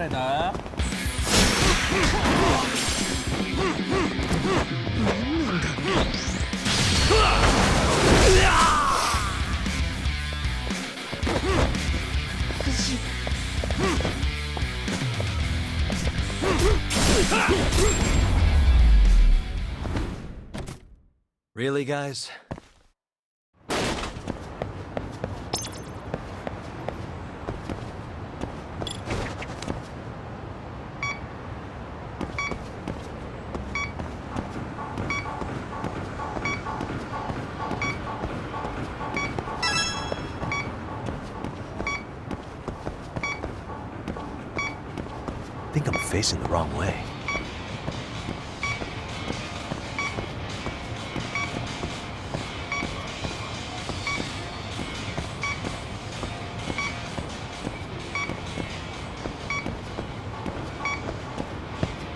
잘해라. Really, guys? I think I'm facing the wrong way.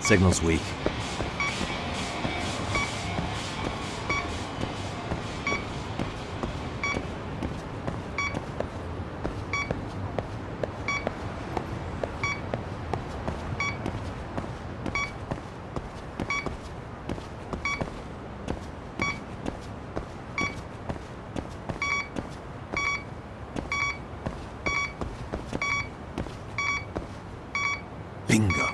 Signal's weak. Bingo.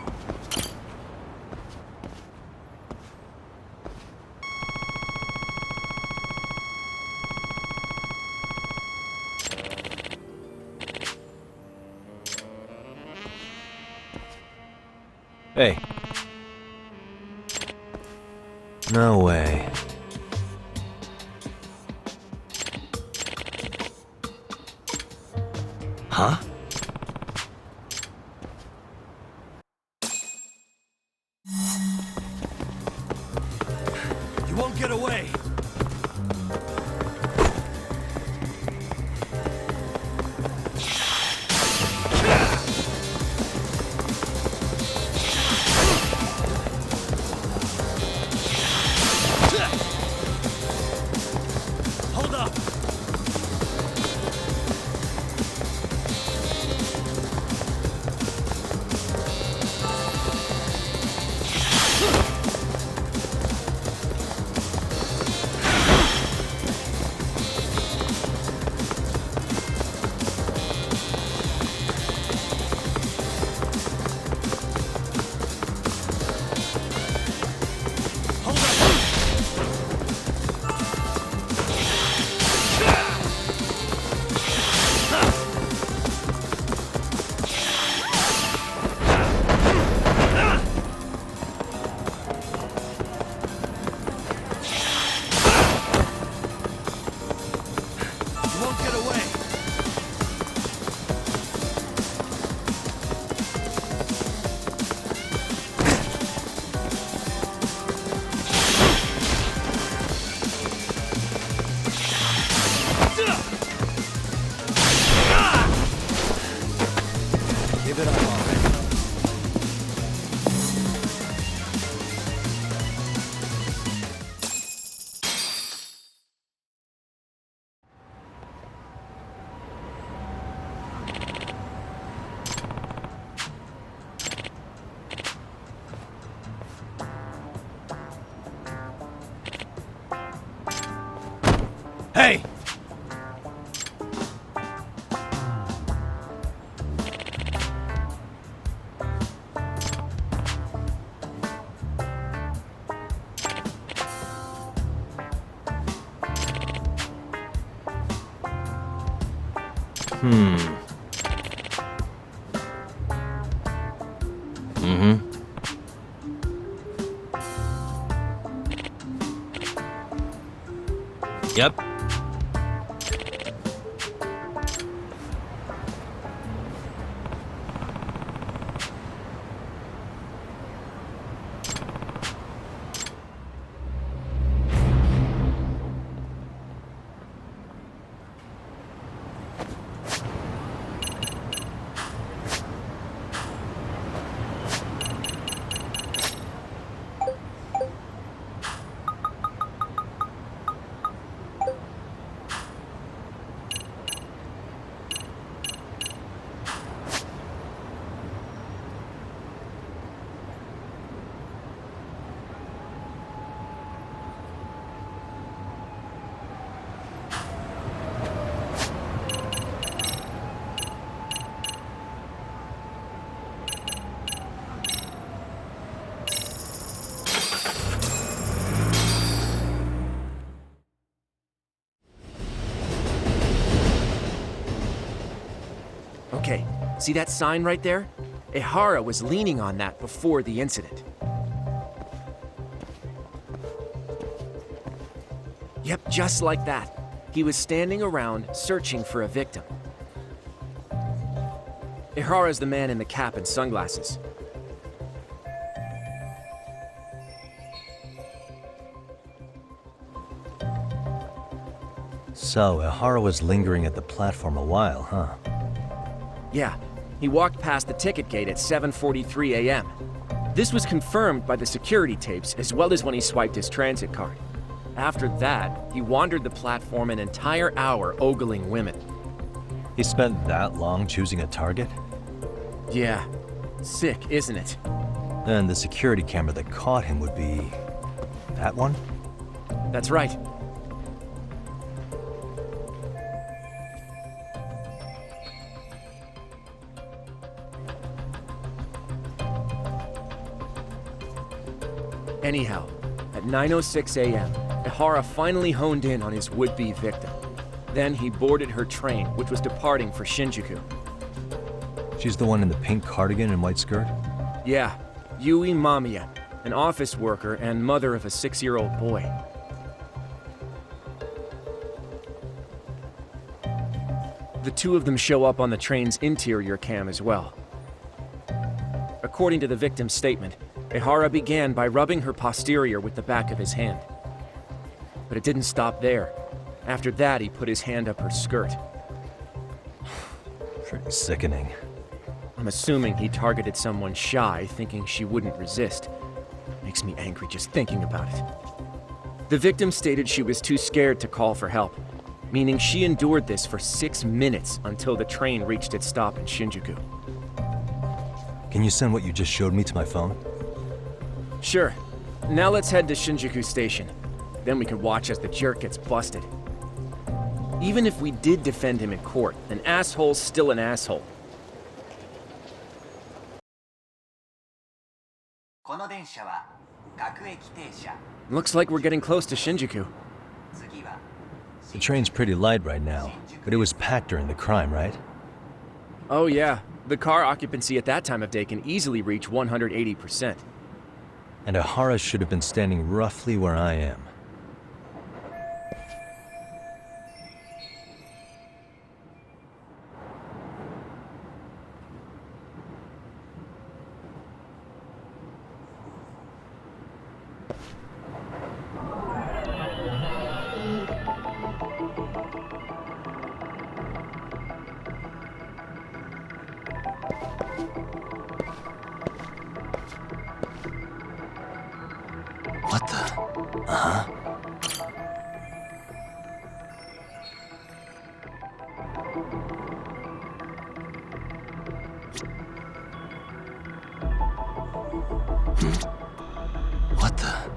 Hey. No way. Huh? You won't get away. Hold up. Give it up already. Hey! Yep. Okay, see that sign right there? Ihara was leaning on that before the incident. Yep, just like that. He was standing around searching for a victim. Ihara's the man in the cap and sunglasses. So, Ihara was lingering at the platform a while, huh? Yeah, he walked past the ticket gate at 7:43 a.m. This was confirmed by the security tapes as well as when he swiped his transit card. After that, he wandered the platform an entire hour ogling women. He spent that long choosing a target? Yeah, sick, isn't it? Then the security camera that caught him would be... that one? That's right. Anyhow, at 9:06 a.m., Ihara finally honed in on his would-be victim. Then he boarded her train, which was departing for Shinjuku. She's the one in the pink cardigan and white skirt? Yeah, Yui Mamiya, an office worker and mother of a 6-year-old boy. The two of them show up on the train's interior cam as well. According to the victim's statement, Ihara began by rubbing her posterior with the back of his hand. But it didn't stop there. After that, he put his hand up her skirt. Pretty sickening. I'm assuming he targeted someone shy, thinking she wouldn't resist. Makes me angry just thinking about it. The victim stated she was too scared to call for help, meaning she endured this for 6 minutes until the train reached its stop in Shinjuku. Can you send what you just showed me to my phone? Sure. Now let's head to Shinjuku Station. Then we can watch as the jerk gets busted. Even if we did defend him in court, an asshole's still an asshole. Looks like we're getting close to Shinjuku. The train's pretty light right now, but it was packed during the crime, right? Oh yeah, the car occupancy at that time of day can easily reach 180%. And Ihara should have been standing roughly where I am. What the? Uh-huh. What the?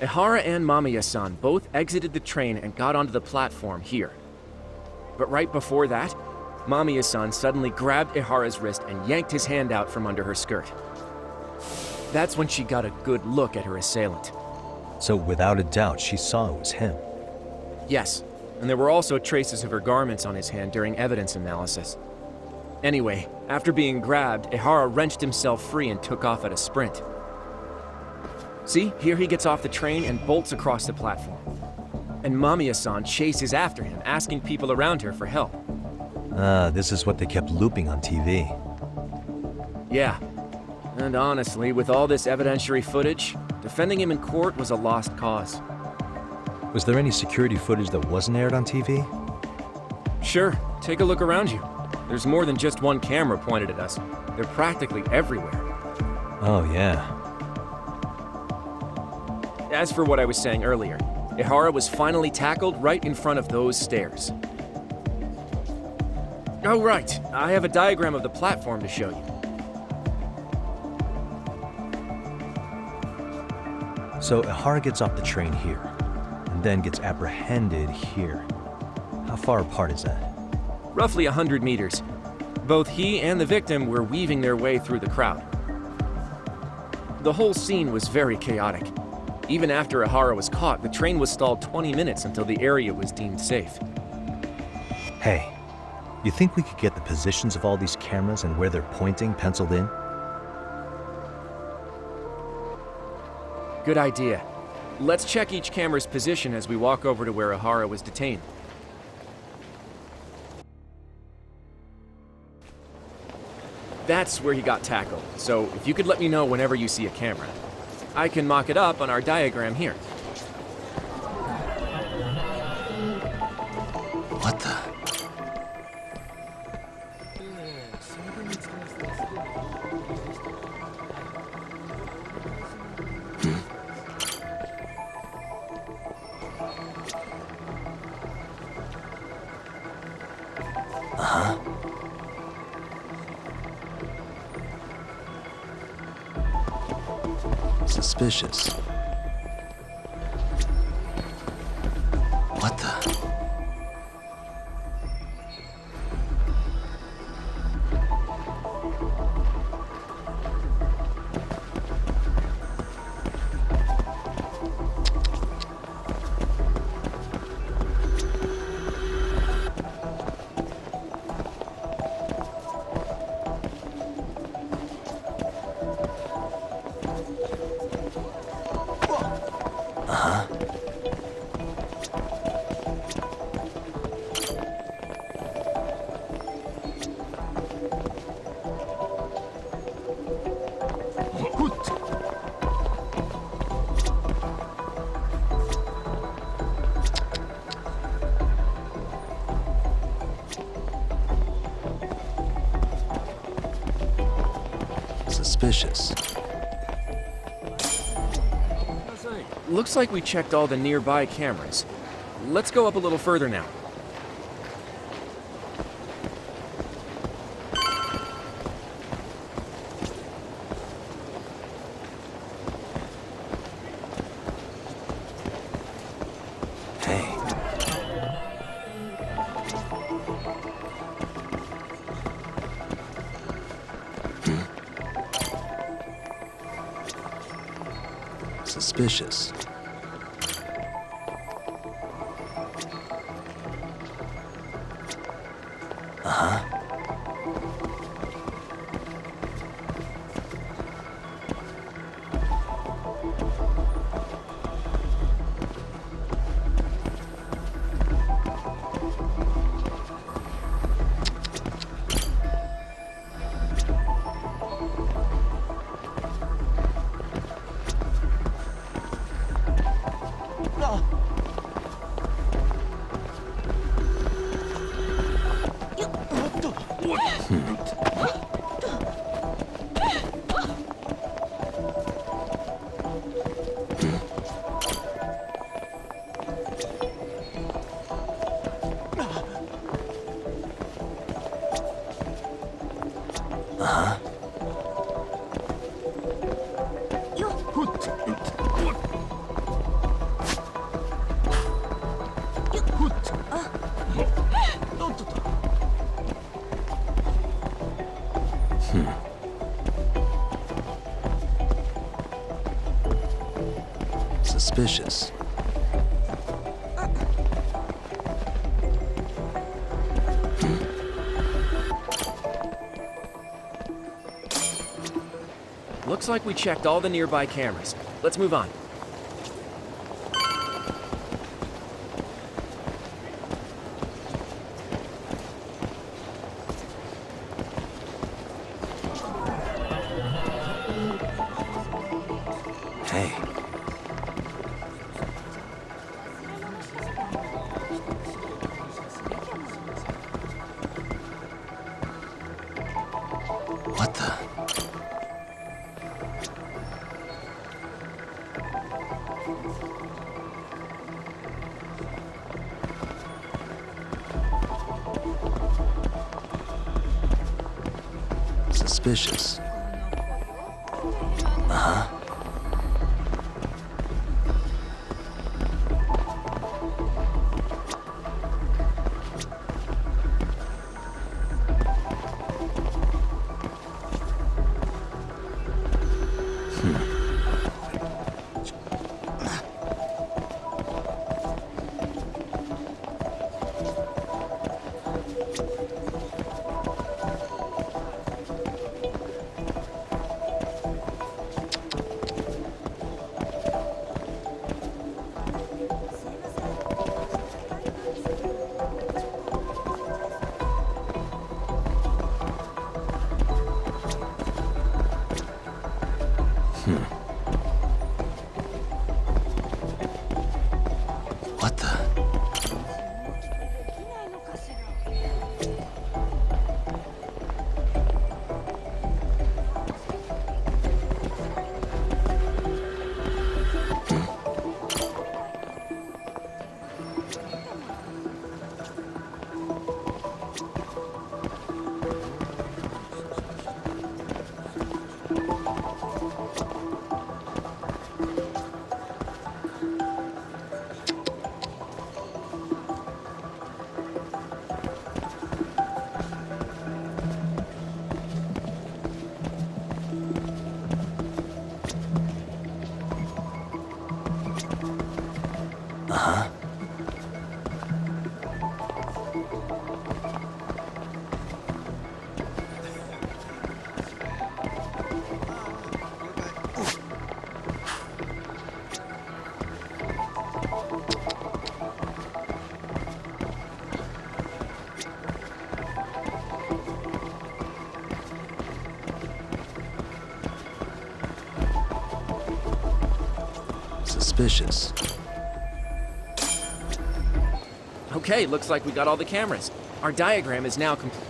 Ihara and Mamiya-san both exited the train and got onto the platform here. But right before that, Mamiya-san suddenly grabbed Ihara's wrist and yanked his hand out from under her skirt. That's when she got a good look at her assailant. So without a doubt, she saw it was him. Yes, and there were also traces of her garments on his hand during evidence analysis. Anyway, after being grabbed, Ihara wrenched himself free and took off at a sprint. See, here he gets off the train and bolts across the platform. And Mamiya-san chases after him, asking people around her for help. This is what they kept looping on TV. Yeah. And honestly, with all this evidentiary footage, defending him in court was a lost cause. Was there any security footage that wasn't aired on TV? Sure, take a look around you. There's more than just one camera pointed at us. They're practically everywhere. Oh, yeah. As for what I was saying earlier, Ihara was finally tackled right in front of those stairs. Oh, right. I have a diagram of the platform to show you. So Ihara gets off the train here, and then gets apprehended here. How far apart is that? Roughly 100 meters. Both he and the victim were weaving their way through the crowd. The whole scene was very chaotic. Even after Ihara was caught, the train was stalled 20 minutes until the area was deemed safe. Hey, you think we could get the positions of all these cameras and where they're pointing penciled in? Good idea. Let's check each camera's position as we walk over to where Ihara was detained. That's where he got tackled, so if you could let me know whenever you see a camera. I can mock it up on our diagram here. What the? Suspicious. What the? Suspicious. Looks like we checked all the nearby cameras. Let's go up a little further now. Hey. Suspicious. Suspicious. Looks like we checked all the nearby cameras. Let's move on. Hey. What the? Suspicious. What the? Suspicious. Okay, looks like we got all the cameras. Our diagram is now complete.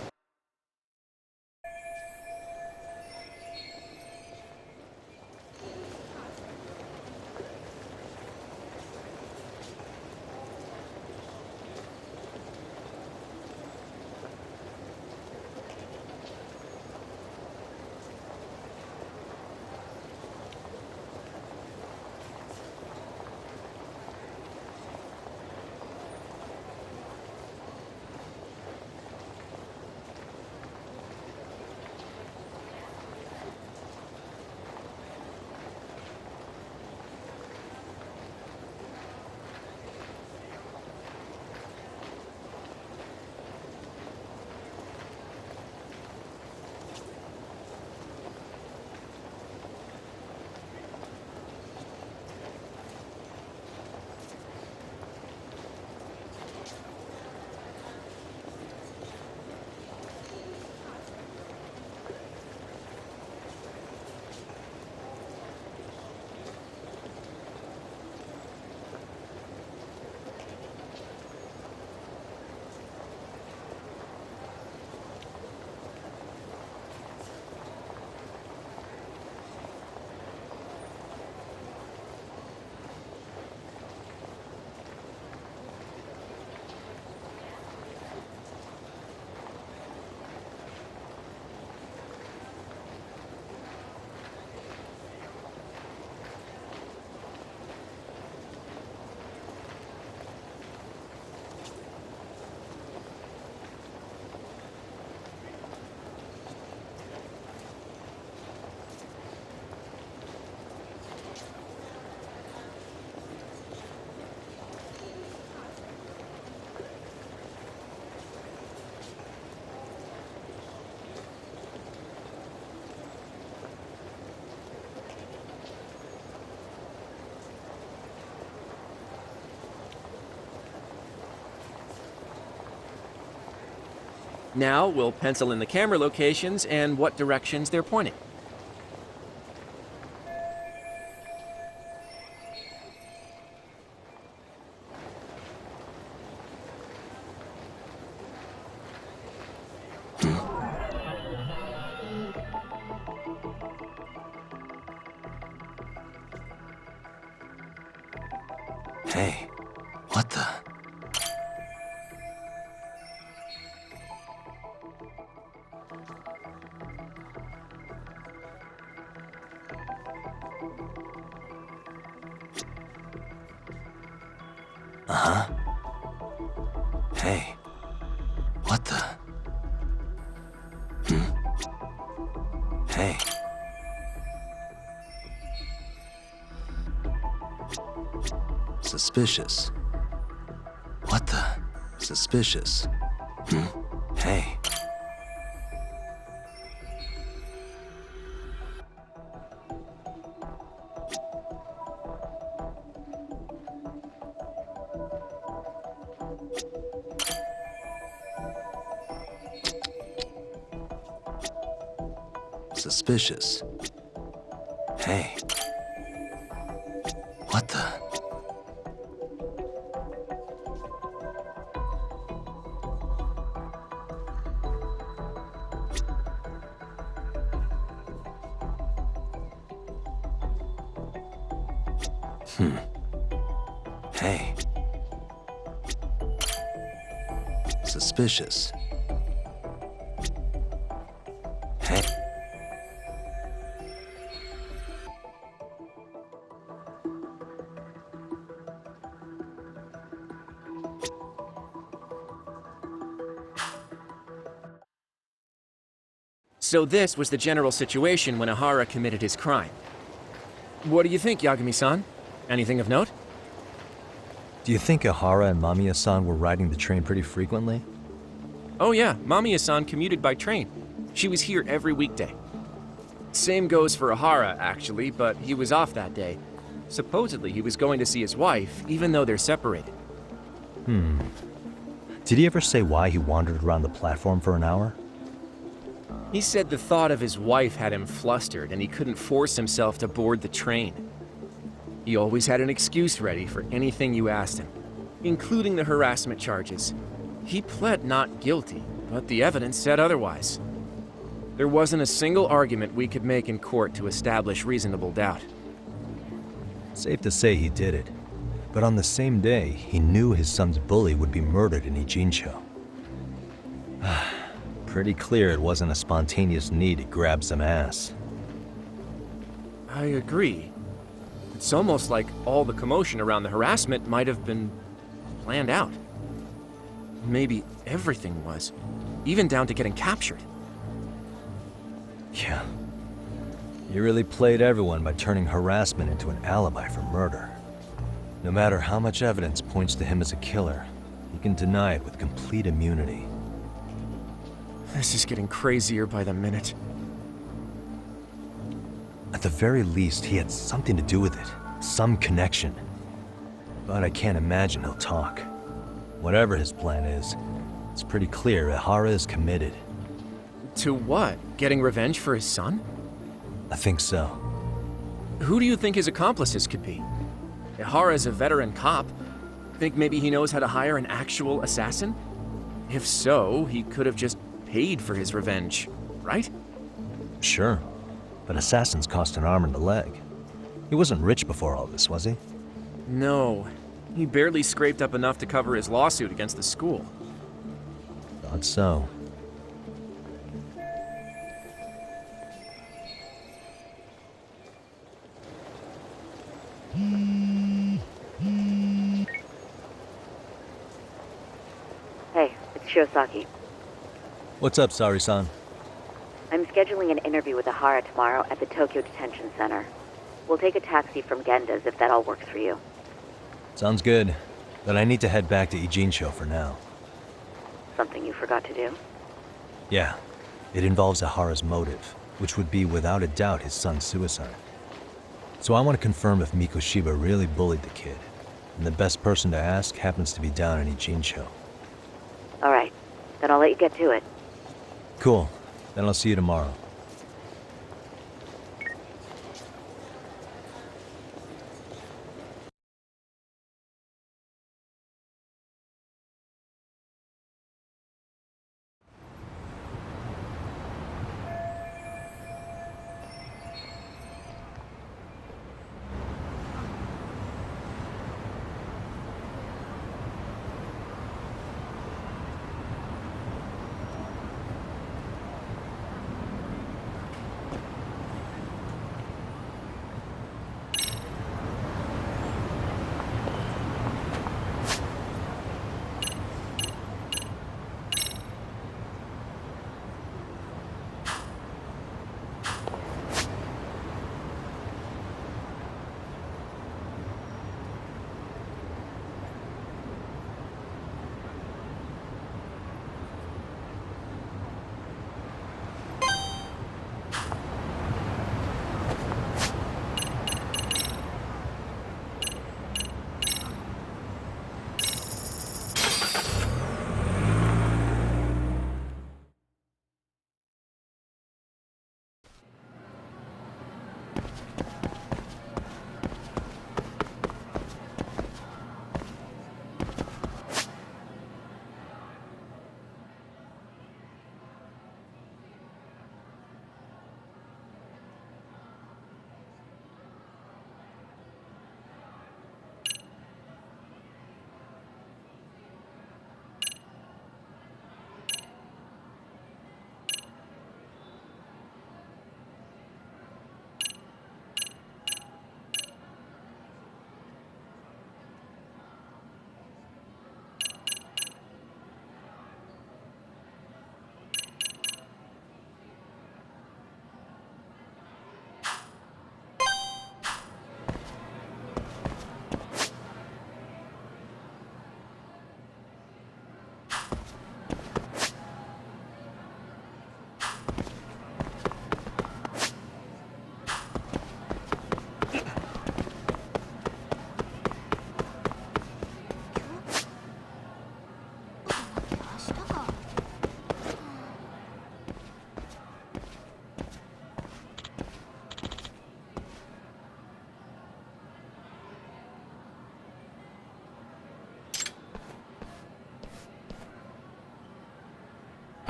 Now we'll pencil in the camera locations and what directions they're pointing. Hey, what the? Hey. What the? Hey. Suspicious. What the? Suspicious. Hey. Suspicious. Hey. What the? Hey. Suspicious. Hey. So this was the general situation when Ihara committed his crime. What do you think, Yagami-san? Anything of note? Do you think Ihara and Mamiya-san were riding the train pretty frequently? Oh yeah, Mamiya-san commuted by train. She was here every weekday. Same goes for Ihara, actually, but he was off that day. Supposedly, he was going to see his wife, even though they're separated. Did he ever say why he wandered around the platform for an hour? He said the thought of his wife had him flustered and he couldn't force himself to board the train. He always had an excuse ready for anything you asked him, including the harassment charges. He pled not guilty, but the evidence said otherwise. There wasn't a single argument we could make in court to establish reasonable doubt. Safe to say he did it. But on the same day, he knew his son's bully would be murdered in Ijincho. Pretty clear it wasn't a spontaneous need to grab some ass. I agree. It's almost like all the commotion around the harassment might have been planned out. Maybe everything was, even down to getting captured. Yeah. You really played everyone by turning harassment into an alibi for murder. No matter how much evidence points to him as a killer, you can deny it with complete immunity. This is getting crazier by the minute. At the very least, he had something to do with it. Some connection. But I can't imagine he'll talk. Whatever his plan is, it's pretty clear Ihara is committed. To what? Getting revenge for his son? I think so. Who do you think his accomplices could be? Ihara's a veteran cop. Think maybe he knows how to hire an actual assassin? If so, he could have just paid for his revenge, right? Sure. But assassins cost an arm and a leg. He wasn't rich before all this, was he? No. He barely scraped up enough to cover his lawsuit against the school. Thought so. Hey, it's Shirosaki. What's up, Sari-san? I'm scheduling an interview with Ihara tomorrow at the Tokyo Detention Center. We'll take a taxi from Genda's if that all works for you. Sounds good. But I need to head back to Ijincho for now. Something you forgot to do? Yeah. It involves Ihara's motive, which would be without a doubt his son's suicide. So I want to confirm if Mikoshiba really bullied the kid. And the best person to ask happens to be down in Ijincho. All right. Then I'll let you get to it. Cool. Then I'll see you tomorrow.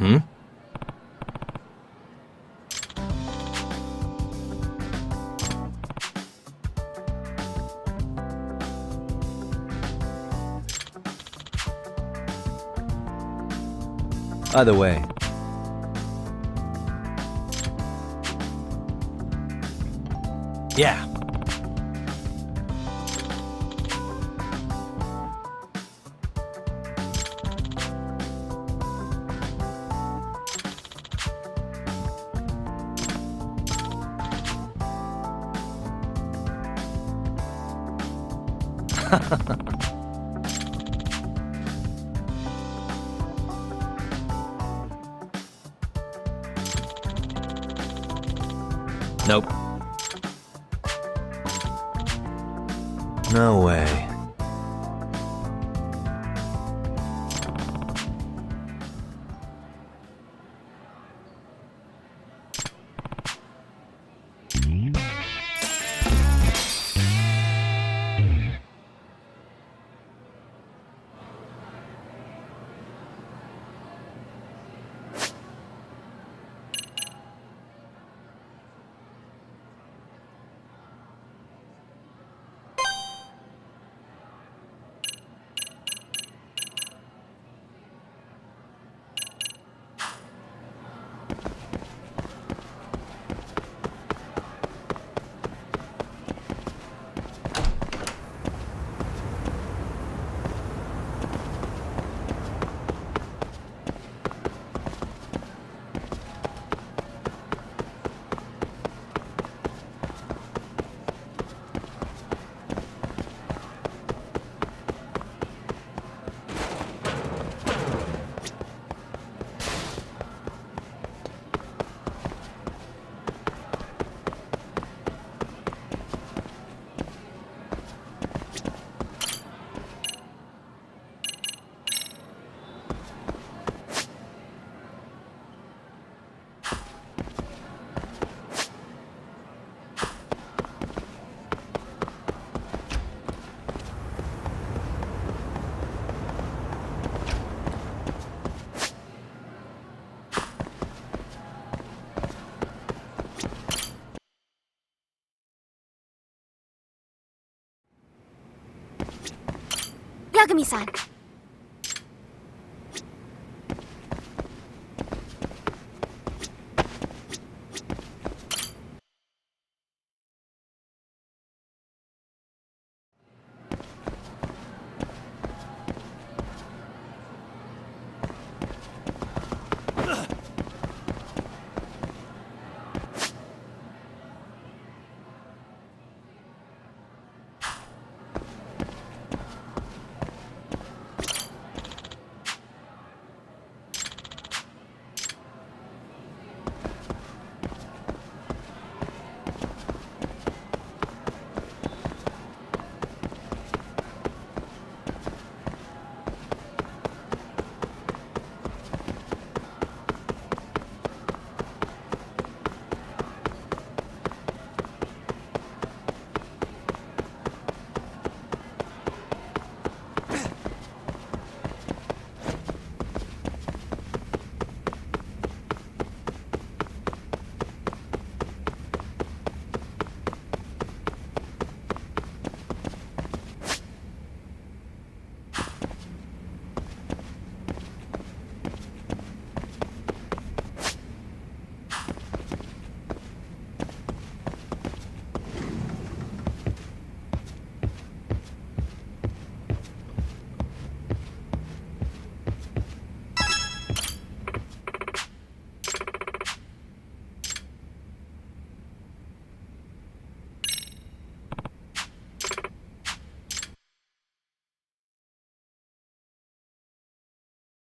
Hmm? Either way. Yeah. Nope. No way. Yagami-san.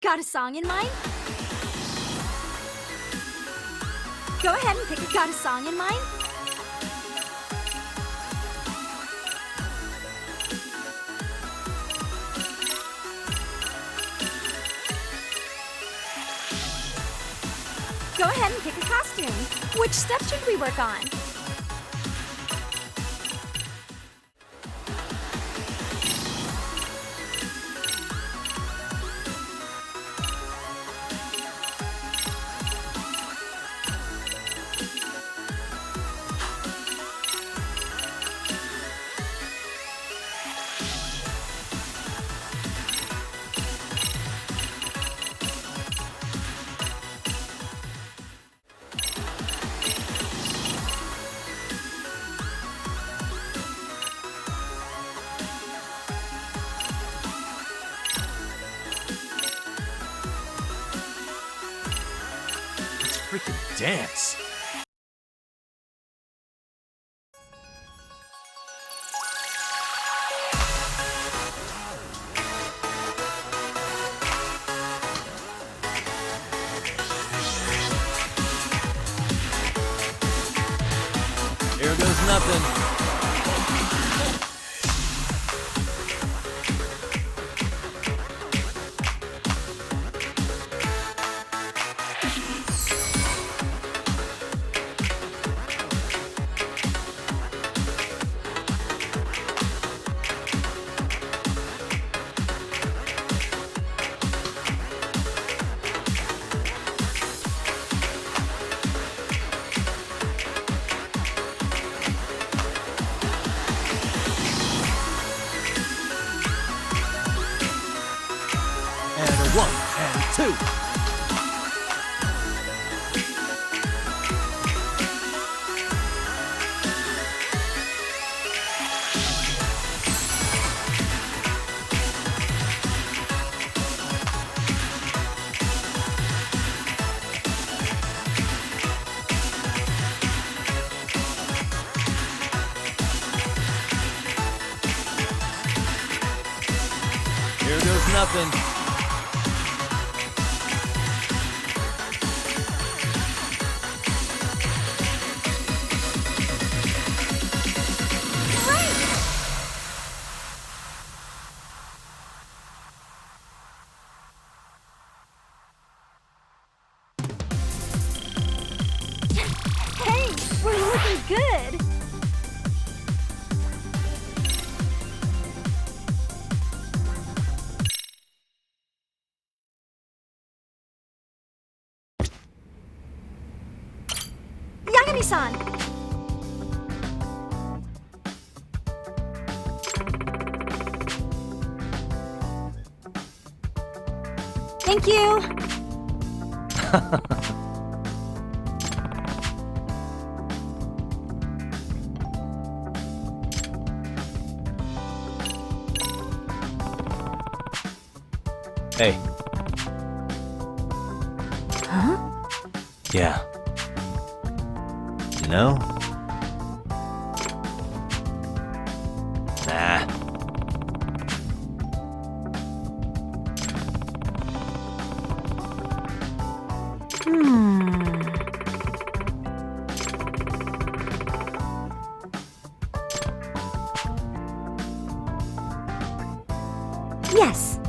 Got a song in mind? Go ahead and pick a got a song in mind? Go ahead and pick a costume. Which step should we work on? freaking dance. Here goes nothing. And a 1 and 2. Here goes nothing. Hey, we're looking good. Yagami-san. Thank you. Hey. Huh? Yeah. You know? Nah. Yes.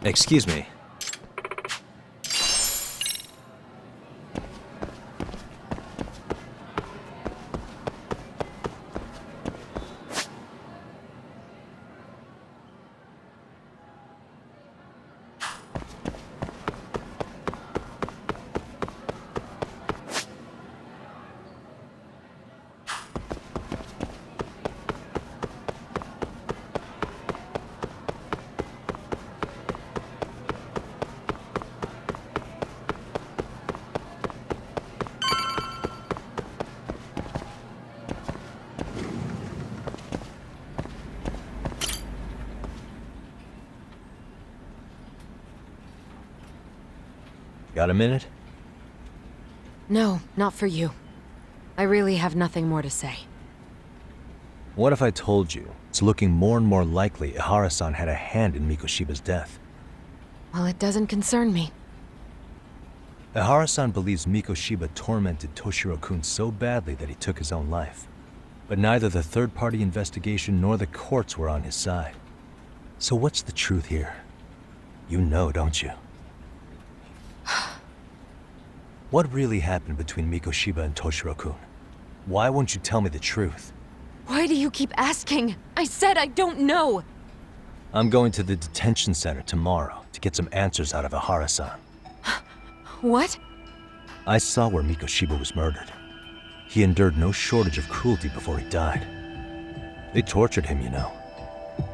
Excuse me. Got a minute? No, not for you. I really have nothing more to say. What if I told you it's looking more and more likely Ihara-san had a hand in Mikoshiba's death? Well, it doesn't concern me. Ihara-san believes Mikoshiba tormented Toshiro-kun so badly that he took his own life. But neither the third-party investigation nor the courts were on his side. So what's the truth here? You know, don't you? What really happened between Mikoshiba and Toshiro-kun? Why won't you tell me the truth? Why do you keep asking? I said I don't know! I'm going to the detention center tomorrow to get some answers out of Ihara-san. What? I saw where Mikoshiba was murdered. He endured no shortage of cruelty before he died. They tortured him, you know.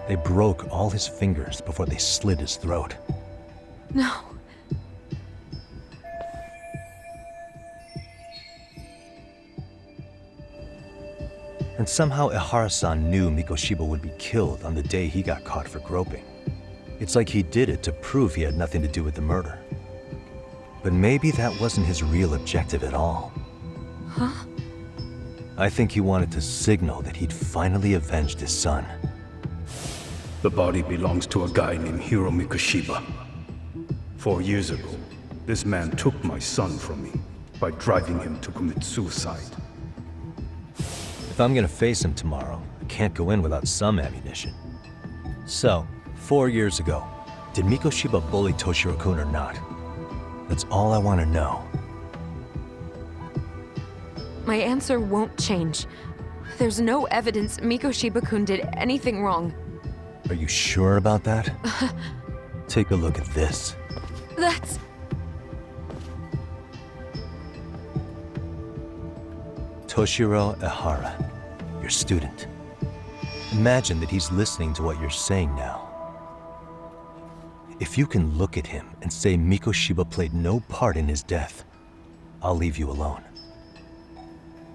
They broke all his fingers before they slit his throat. No. And somehow Ihara-san knew Mikoshiba would be killed on the day he got caught for groping. It's like he did it to prove he had nothing to do with the murder. But maybe that wasn't his real objective at all. Huh? I think he wanted to signal that he'd finally avenged his son. The body belongs to a guy named Hiro Mikoshiba. 4 years ago, this man took my son from me by driving him to commit suicide. If I'm gonna face him tomorrow, I can't go in without some ammunition. So, 4 years ago, did Mikoshiba bully Toshiro-kun or not? That's all I want to know. My answer won't change. There's no evidence Mikoshiba-kun did anything wrong. Are you sure about that? Take a look at this. That's... Toshiro Ihara, your student. Imagine that he's listening to what you're saying now. If you can look at him and say Mikoshiba played no part in his death, I'll leave you alone.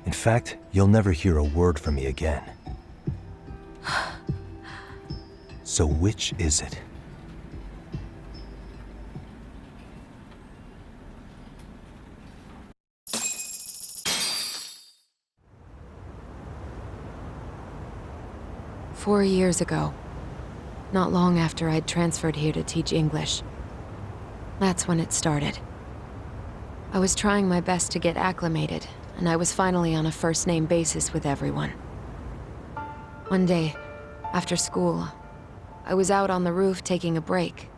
In fact, you'll never hear a word from me again. So which is it? "4 years ago, not long after I'd transferred here to teach English. That's when it started. I was trying my best to get acclimated, and I was finally on a first-name basis with everyone. One day, after school, I was out on the roof taking a break,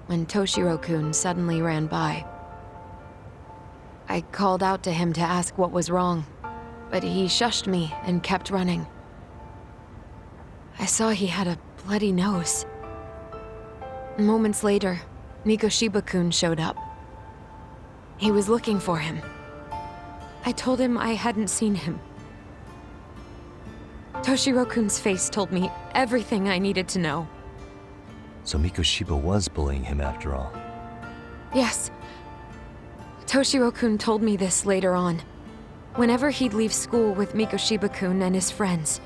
when Toshiro-kun suddenly ran by. I called out to him to ask what was wrong, but he shushed me and kept running. I saw he had a bloody nose. Moments later, Mikoshiba-kun showed up. He was looking for him. I told him I hadn't seen him. Toshiro-kun's face told me everything I needed to know. So Mikoshiba was bullying him after all. Yes. Toshiro-kun told me this later on. Whenever he'd leave school with Mikoshiba-kun and his friends,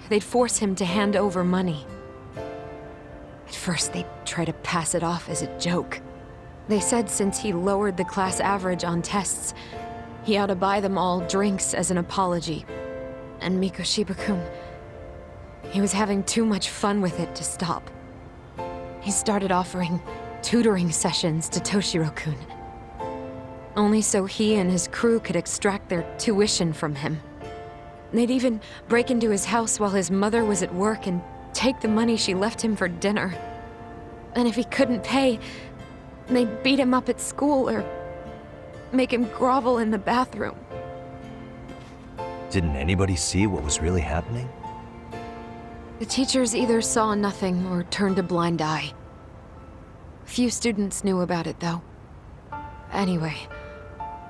they'd force him to hand over money. At first, they'd try to pass it off as a joke. They said since he lowered the class average on tests, he ought to buy them all drinks as an apology. And Mikoshiba-kun, he was having too much fun with it to stop. He started offering tutoring sessions to Toshiro-kun. Only so he and his crew could extract their tuition from him. They'd even break into his house while his mother was at work and take the money she left him for dinner. And if he couldn't pay, they'd beat him up at school or make him grovel in the bathroom. Didn't anybody see what was really happening? The teachers either saw nothing or turned a blind eye. Few students knew about it, though. Anyway,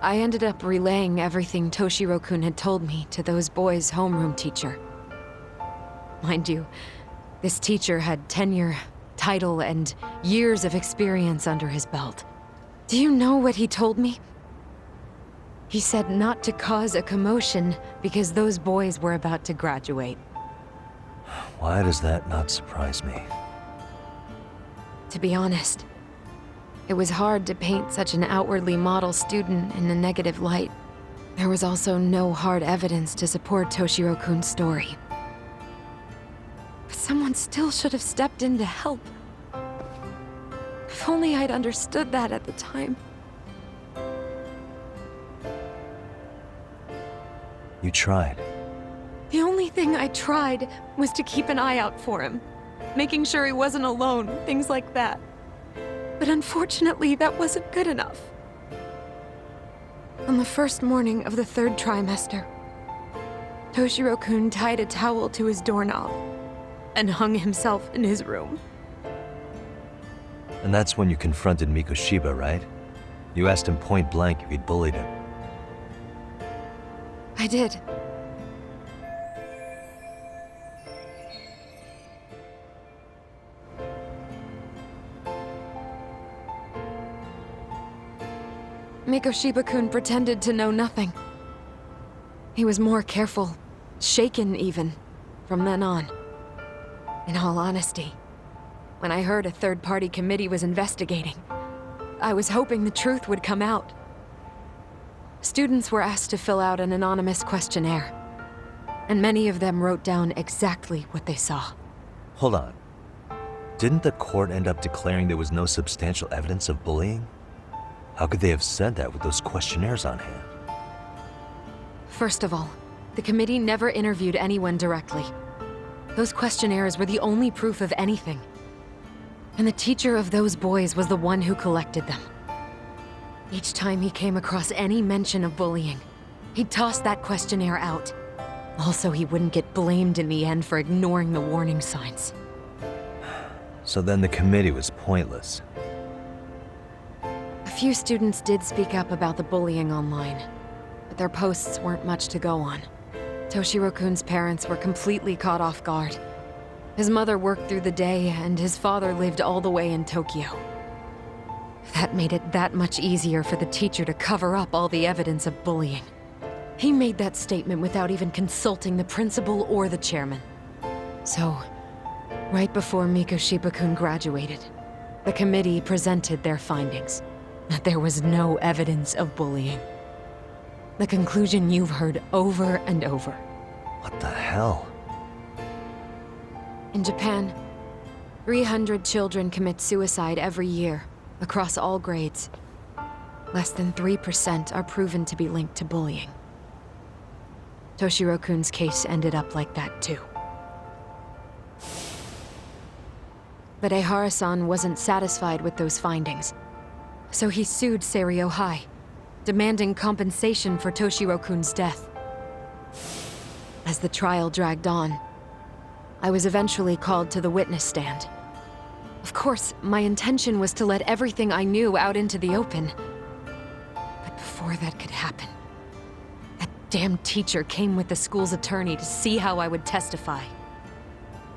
I ended up relaying everything Toshiro-kun had told me to those boys' homeroom teacher. Mind you, this teacher had tenure, title, and years of experience under his belt. Do you know what he told me? He said not to cause a commotion because those boys were about to graduate. Why does that not surprise me? To be honest, It was hard to paint such an outwardly model student in a negative light. There was also no hard evidence to support Toshiro-kun's story. But someone still should have stepped in to help. If only I'd understood that at the time. You tried. The only thing I tried was to keep an eye out for him, making sure he wasn't alone, things like that. But unfortunately, that wasn't good enough. On the first morning of the 3rd trimester, Toshiro-kun tied a towel to his doorknob and hung himself in his room. And that's when you confronted Mikoshiba, right? You asked him point blank if he'd bullied him. I did. Mikoshiba-kun pretended to know nothing. He was more careful, shaken even, from then on. In all honesty, when I heard a third-party committee was investigating, I was hoping the truth would come out. Students were asked to fill out an anonymous questionnaire, and many of them wrote down exactly what they saw. Hold on. Didn't the court end up declaring there was no substantial evidence of bullying? How could they have said that with those questionnaires on hand? First of all, the committee never interviewed anyone directly. Those questionnaires were the only proof of anything. And the teacher of those boys was the one who collected them. Each time he came across any mention of bullying, he'd toss that questionnaire out. Also, he wouldn't get blamed in the end for ignoring the warning signs. So then the committee was pointless. A few students did speak up about the bullying online, but their posts weren't much to go on. Toshiro-kun's parents were completely caught off guard. His mother worked through the day, and his father lived all the way in Tokyo. That made it that much easier for the teacher to cover up all the evidence of bullying. He made that statement without even consulting the principal or the chairman. So, right before Mikoshiba-kun graduated, the committee presented their findings, that there was no evidence of bullying. The conclusion you've heard over and over. What the hell? In Japan, 300 children commit suicide every year, across all grades. Less than 3% are proven to be linked to bullying. Toshiro-kun's case ended up like that too. But Ehara-san wasn't satisfied with those findings, so he sued Seiryo High, demanding compensation for Toshiro-kun's death. As the trial dragged on, I was eventually called to the witness stand. Of course, my intention was to let everything I knew out into the open. But before that could happen, that damn teacher came with the school's attorney to see how I would testify.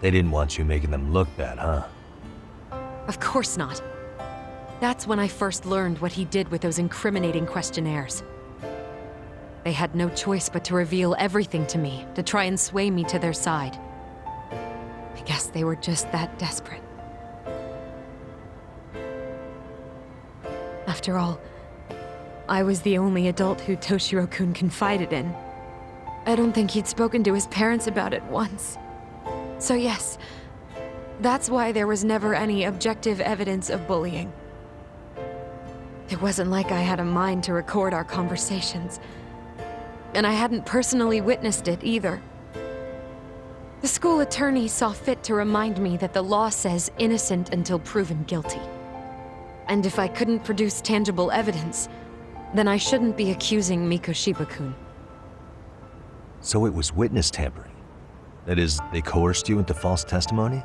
They didn't want you making them look bad, huh? Of course not. That's when I first learned what he did with those incriminating questionnaires. They had no choice but to reveal everything to me, to try and sway me to their side. I guess they were just that desperate. After all, I was the only adult who Toshiro-kun confided in. I don't think he'd spoken to his parents about it once. So yes, that's why there was never any objective evidence of bullying. It wasn't like I had a mind to record our conversations. And I hadn't personally witnessed it either. The school attorney saw fit to remind me that the law says innocent until proven guilty. And if I couldn't produce tangible evidence, then I shouldn't be accusing Mikoshiba-kun. So it was witness tampering. That is, they coerced you into false testimony?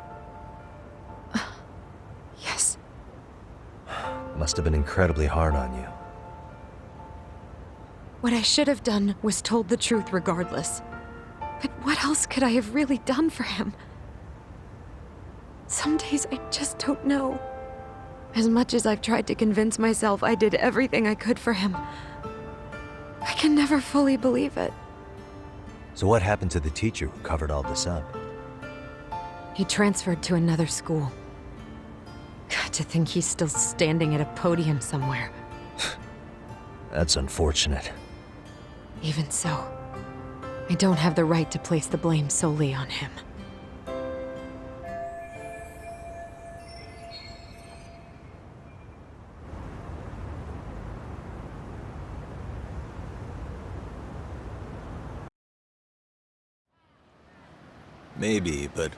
Yes. Must have been incredibly hard on you. What I should have done was told the truth regardless. But what else could I have really done for him? Some days I just don't know. As much as I've tried to convince myself I did everything I could for him, I can never fully believe it. So what happened to the teacher who covered all this up? He transferred to another school. to think he's still standing at a podium somewhere. That's unfortunate. Even so, I don't have the right to place the blame solely on him. Maybe, but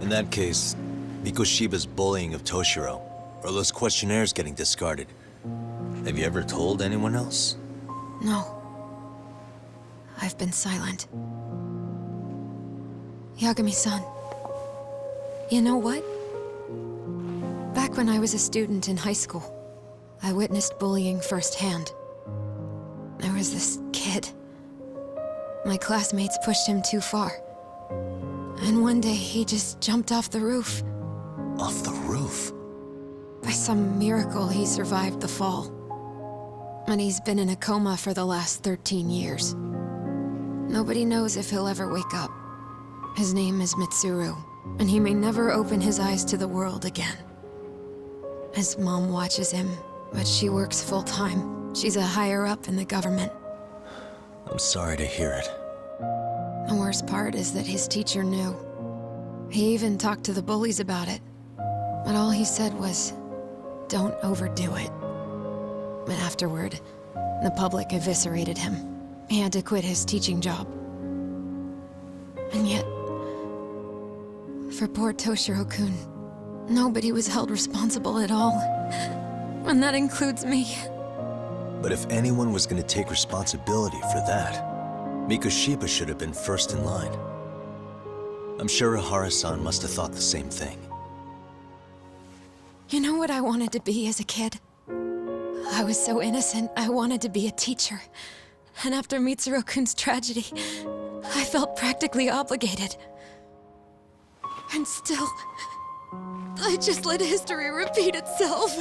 in that case, Mikoshiba's bullying of Toshiro, or those questionnaires getting discarded. Have you ever told anyone else? No. I've been silent. Yagami-san. You know what? Back when I was a student in high school, I witnessed bullying firsthand. There was this kid. My classmates pushed him too far. And one day he just jumped off the roof. Off the roof? By some miracle, he survived the fall. And he's been in a coma for the last 13 years. Nobody knows if he'll ever wake up. His name is Mitsuru, and he may never open his eyes to the world again. His mom watches him, but she works full-time. She's a higher-up in the government. I'm sorry to hear it. The worst part is that his teacher knew. He even talked to the bullies about it. But all he said was, don't overdo it. But afterward, the public eviscerated him. He had to quit his teaching job. And yet, for poor Toshiro-kun, nobody was held responsible at all. And that includes me. But if anyone was going to take responsibility for that, Mikoshiba should have been first in line. I'm sure Ihara-san must have thought the same thing. You know what I wanted to be as a kid? I was so innocent, I wanted to be a teacher. And after Mitsuru-kun's tragedy, I felt practically obligated. And still, I just let history repeat itself.